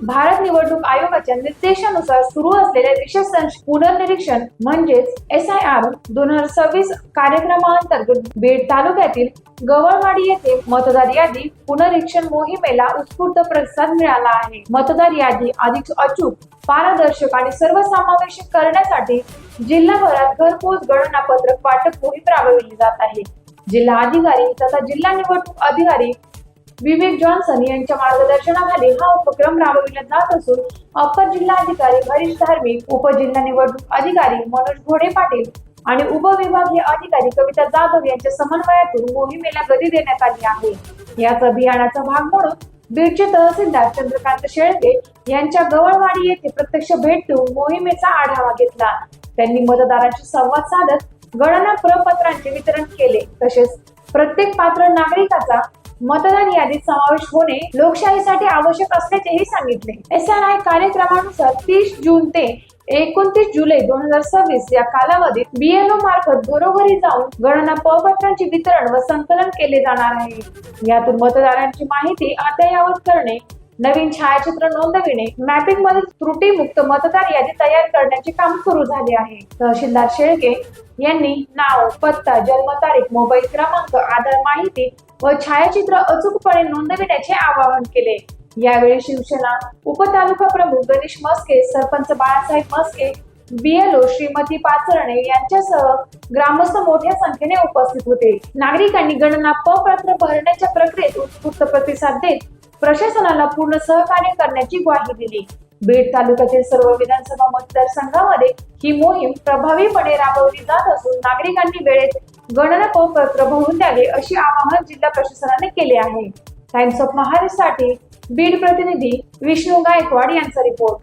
भारत निवडणूक आयोगाच्या निर्देशानुसार सुरू असलेल्या विशेष पुनर्निरीक्षण म्हणजेच SIR 2026 कार्यक्रमांतर्गत बीड तालुक्यातील गवळवाडी येथे मतदार यादी पुनरीक्षण मोहिमेला उत्स्फूर्त प्रतिसाद मिळाला आहे। मतदार यादी अधिक अचूक, पारदर्शक आणि सर्वसमावेशक करण्यासाठी जिल्हाभरात घरपोच गणना पत्रक वाटप मोहीम राबविली जात आहे। जिल्हा अधिकारी तथा जिल्हा निवडणूक अधिकारी विवेक जॉन्सन यांच्या मार्गदर्शनाखाली हा उपक्रम राबविला जात असून अप्पर जिल्हाधिकारी हरीश धार्मिक, उपजिल्हा निवडणूक अधिकारी मनोज घोडे पाटील आणि उपविभागीय अधिकारी कविता जाधव यांच्या समन्वयातून मोहिमेला गती देण्यात आली आहे। याच अभियानाचा भाग म्हणून बीडचे तहसीलदार चंद्रकांत शेळके यांच्या गवळवाडी येथे प्रत्यक्ष भेट देऊन मोहिमेचा आढावा घेतला। त्यांनी मतदारांशी संवाद साधत गणना प्रपत्रांचे वितरण केले। तसेच प्रत्येक पात्र नागरिकाचा मतदार यादीत समावेश होणे लोकशाहीसाठी आवश्यक असल्याचेही सांगितले। SIR कार्यक्रमानुसार 30 जून ते 29 जुलै 2026 या कालावधीत BLO मार्फत घरोघरी जाऊन गणना प्रपत्रांचे वितरण व संकलन केले जाणार आहे। यातून मतदारांची माहिती अद्ययावत करणे, नवीन छायाचित्र नोंदविणे, मॅपिंग मध्ये त्रुटीमुक्त मतदार यादी तयार करण्याचे काम सुरू झाले आहे। तहसीलदार शेळके यांनी नाव, पत्ता, जन्मतारीख, मोबाईल क्रमांक, आधार माहिती व छायाचित्र अचूकपणे नोंदविण्याचे आवाहन केले। यावेळी शिवसेना उपतालुका प्रमुख गणेश मस्के, सरपंच बाळासाहेब मस्के, BLO श्रीमती पाचरणे यांच्यासह ग्रामस्थ मोठ्या संख्येने उपस्थित होते। नागरिकांनी गणना प्रपत्र भरण्याच्या प्रक्रियेत उत्स्फूर्त प्रतिसाद देत प्रशासनाला पूर्ण सहकार्य करण्याची ग्वाही दिली। बीड तालुक्यातील सर्व विधानसभा मतदारसंघामध्ये ही मोहीम प्रभावीपणे राबवली जात असून नागरिकांनी वेळेत गणना प्रपत्र भरून द्यावे अशी आवाहन जिल्हा प्रशासनाने केले आहे। टाइम्स ऑफ महाराष्ट्रसाठी बीड प्रतिनिधी विष्णू गायकवाड यांचा रिपोर्ट।